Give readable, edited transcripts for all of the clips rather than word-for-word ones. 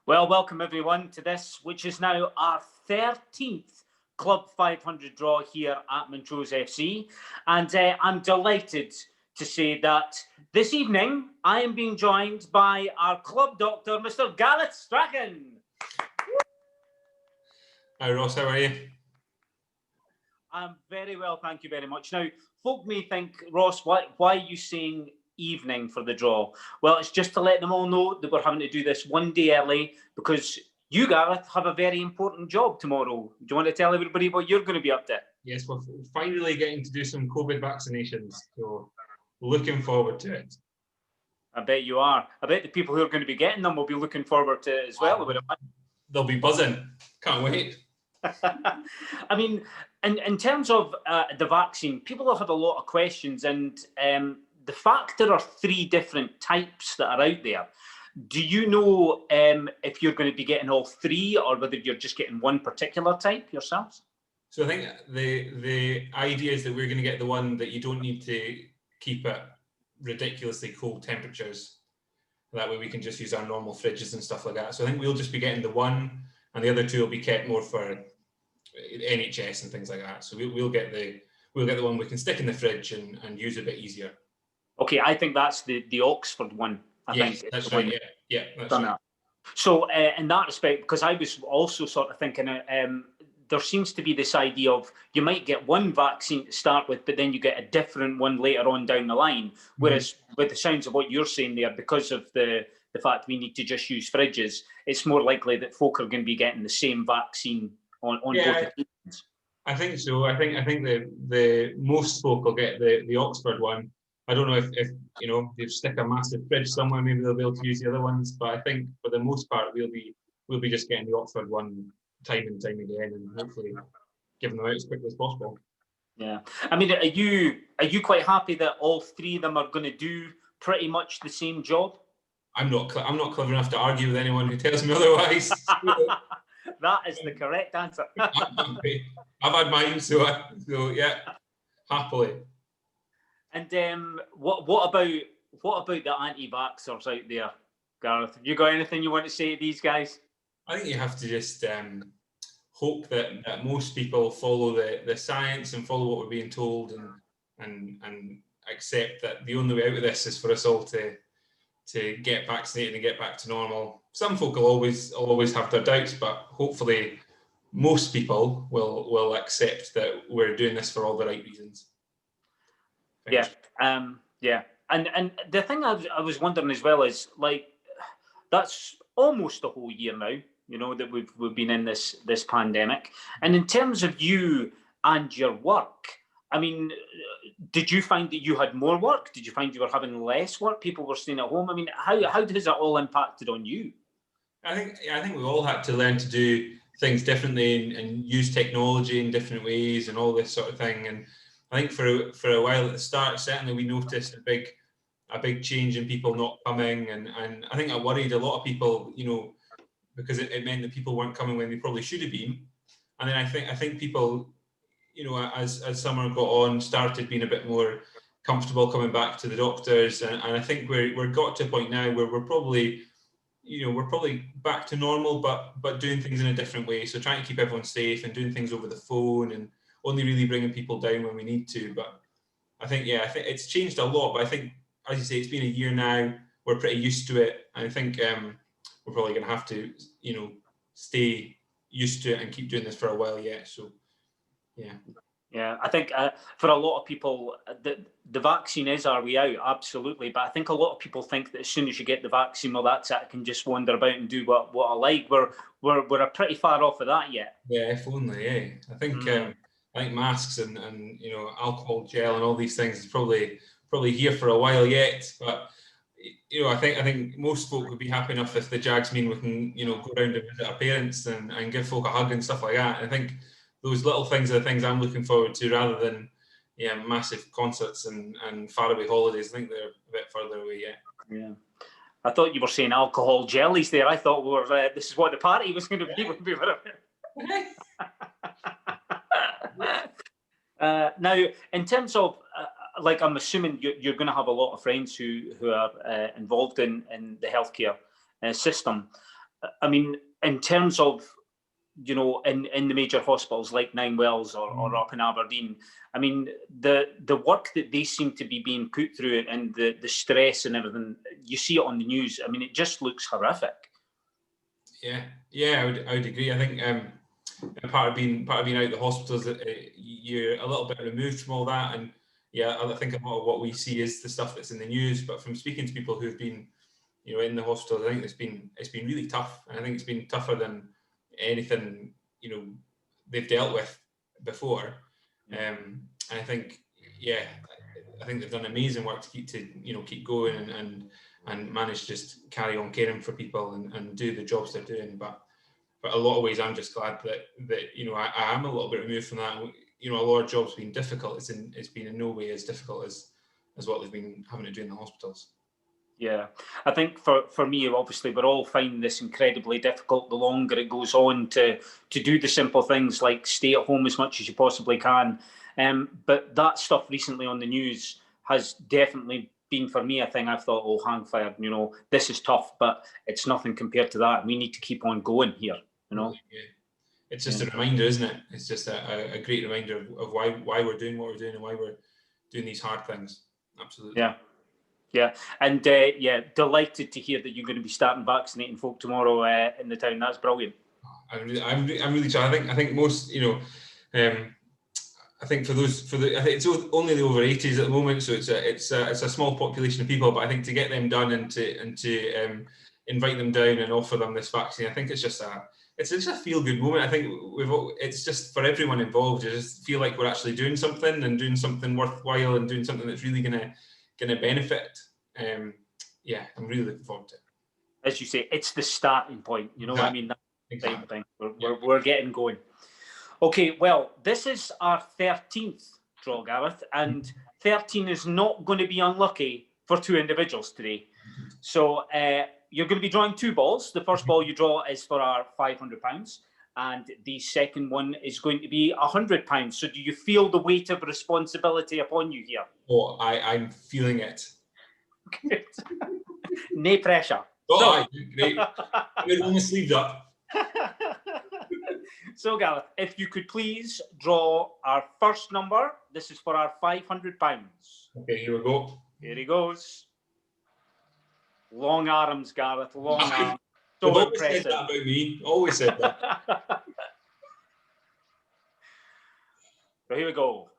Well, welcome everyone to this, which is now our 13th Club 500 draw here at Montrose FC. And I'm delighted to say that this evening I am being joined by our club doctor, Mr. Gareth Strachan. Hi Ross, how are you? I'm very well, thank you very much. Now, folk may think, Ross, why are you saying evening for the draw? Well, it's just to let them all know that we're having to do this one day early because you, Gareth, have a very important job tomorrow. Do you want to tell everybody what you're going to be up to? Yes, we're finally getting to do some COVID vaccinations, so looking forward to it. I bet you are. I bet the people who are going to be getting them will be looking forward to it as well. They'll be buzzing. Can't wait. I mean, in terms of the vaccine, people have had a lot of questions, and the fact there are 3 different types that are out there, do you know if you're going to be getting all 3 or whether you're just getting one particular type yourselves? So I think the idea is that we're going to get the one that you don't need to keep at ridiculously cold temperatures. That way we can just use our normal fridges and stuff like that. So I think we'll just be getting the one, and the other 2 will be kept more for NHS and things like that. So we'll get the one we can stick in the fridge and use a bit easier. Okay, I think that's the Oxford one. I think that's right. Yeah, that's right. That. So in that respect, because I was also sort of thinking, there seems to be this idea of you might get one vaccine to start with, but then you get a different one later on down the line. Whereas with the sounds of what you're saying there, because of the fact we need to just use fridges, it's more likely that folk are going to be getting the same vaccine on both occasions. I think so. I think the most folk will get the Oxford one. I don't know if they stick a massive fridge somewhere, maybe they'll be able to use the other ones. But I think for the most part, we'll be just getting the Oxford one time and time again, and hopefully giving them out as quickly as possible. Yeah, I mean, are you quite happy that all 3 of them are going to do pretty much the same job? I'm not clever enough to argue with anyone who tells me otherwise. That is the correct answer. I've had mine, so yeah, happily. And what about the anti-vaxxers out there, Gareth? Have you got anything you want to say to these guys? I think you have to just hope that most people follow the science and follow what we're being told, and accept that the only way out of this is for us all to get vaccinated and get back to normal. Some folk will always have their doubts, but hopefully most people will accept that we're doing this for all the right reasons. Yeah, and the thing I was wondering as well is, like, that's almost a whole year now, that we've been in this pandemic. And in terms of you and your work, I mean, did you find that you had more work? Did you find you were having less work? People were staying at home. I mean, how has that all impacted on you? I think we all had to learn to do things differently and use technology in different ways and all this sort of thing. And I think for a while at the start, certainly we noticed a big change in people not coming, and I think I worried a lot of people, because it meant that people weren't coming when they probably should have been. And then I think people, as summer got on, started being a bit more comfortable coming back to the doctors, and I think we're got to a point now where we're probably back to normal, but doing things in a different way. So trying to keep everyone safe and doing things over the phone and only really bringing people down when we need to. But I think it's changed a lot. But I think, as you say, it's been a year now. We're pretty used to it. And I think we're probably going to have to, stay used to it and keep doing this for a while yet. So, yeah. Yeah, I think for a lot of people, the vaccine is our way out, absolutely. But I think a lot of people think that as soon as you get the vaccine, well, that's it. I can just wander about and do what I like. We're pretty far off of that yet. Yeah, if only. Yeah, I think masks and alcohol gel and all these things is probably here for a while yet. But I think most folk would be happy enough if the Jags mean we can go around and visit our parents and give folk a hug and stuff like that. And I think those little things are the things I'm looking forward to, rather than massive concerts and faraway holidays. I think they're a bit further away yet. Yeah. I thought you were saying alcohol jellies there. I thought this is what the party was going to be when we were now, in terms of I'm assuming you're going to have a lot of friends who are involved in the healthcare system. I mean, in terms of, you know, in the major hospitals like Ninewells or up in Aberdeen, I mean, the work that they seem to be being put through and the stress and everything, you see it on the news. I mean, it just looks horrific. Yeah, I would agree. I think part of being out of the hospitals, you're a little bit removed from all that, and yeah, I think a lot of what we see is the stuff that's in the news. But from speaking to people who've been, you know, in the hospitals, I think it's been really tough, and I think it's been tougher than anything, you know, they've dealt with before. And I think, yeah, I think they've done amazing work to keep going and manage to just carry on caring for people and do the jobs they're doing. But a lot of ways, I'm just glad that you know, I am a little bit removed from that. You know, a lot of jobs been difficult. It's been in no way as difficult as what they've been having to do in the hospitals. Yeah, I think for me, obviously, we're all finding this incredibly difficult the longer it goes on to do the simple things like stay at home as much as you possibly can. But that stuff recently on the news has definitely been, for me, a thing I've thought, oh, hang fire, you know, this is tough, but it's nothing compared to that. We need to keep on going here, you know. Yeah. It's just a reminder, isn't it? It's just a great reminder of why we're doing what we're doing and why we're doing these hard things. Absolutely. Yeah, and delighted to hear that you're going to be starting vaccinating folk tomorrow in the town. That's brilliant. I'm really sorry. I think most, you know, I think I think it's only the over 80s at the moment, so it's a small population of people. But I think to get them done and to invite them down and offer them this vaccine, I think it's just a feel good moment. I think it's just for everyone involved. You just feel like we're actually doing something and doing something worthwhile and doing something that's really going to benefit. Yeah, I'm really looking forward to it. As you say, it's the starting point. You know what I mean? That's exactly. the thing. We're getting going. Okay, well, this is our 13th draw, Gareth, and 13 is not going to be unlucky for two individuals today. So you're going to be drawing two balls. The first ball you draw is for our £500, and the second one is going to be £100. So do you feel the weight of responsibility upon you here? Oh, I'm feeling it. Good. No pressure. Oh, great. We're on the sleeves up. So, Gareth, if you could please draw our first number. This is for our £500. Okay, here we go. Here he goes. Long arms, Gareth. Long arms. So They've always impressive. said that about me. Always said that. So here we go.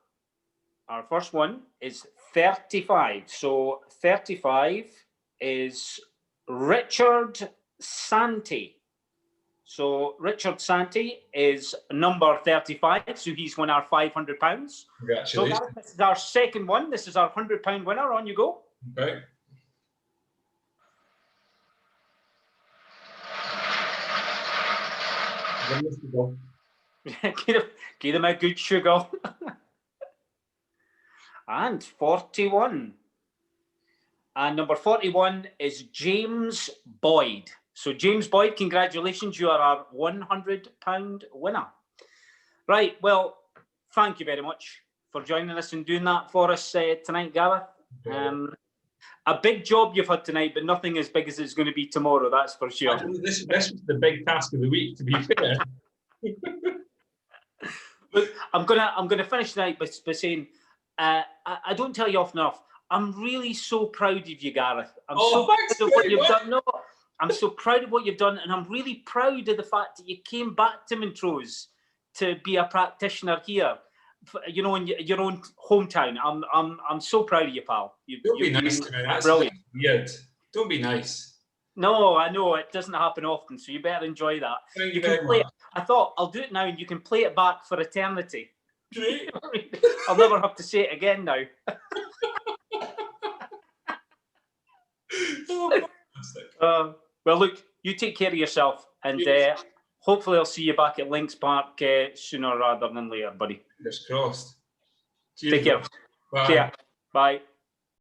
Our first one is 35. So 35 is Richard Santee. So Richard Santee is number 35. So he's won our £500. Congratulations. So Gareth, this is our second one. This is our £100 winner. On you go. Okay. Give them a good sugar. And 41. And number 41 is James Boyd. So James Boyd, congratulations. You are our £100 winner. Right, well, thank you very much for joining us and doing that for us tonight, Gareth. A big job you've had tonight, but nothing as big as it's going to be tomorrow, that's for sure. This was the big task of the week, to be fair. Look, I'm gonna finish tonight by saying I don't tell you often enough. I'm really so proud of you, Gareth. I'm so proud of what you've done. No, I'm so proud of what you've done, and I'm really proud of the fact that you came back to Montrose to be a practitioner here. You know, in your own hometown. I'm so proud of you, pal. Don't be nice to me. That's brilliant. Weird. Don't be nice. No, I know it doesn't happen often, so you better enjoy that. Thank you can play it. I thought I'll do it now, and you can play it back for eternity. Great. I'll never have to say it again now. Well, look, you take care of yourself, and hopefully I'll see you back at Links Park sooner rather than later, buddy. Fingers crossed. Cheers. Take care. Bye. Care. Bye.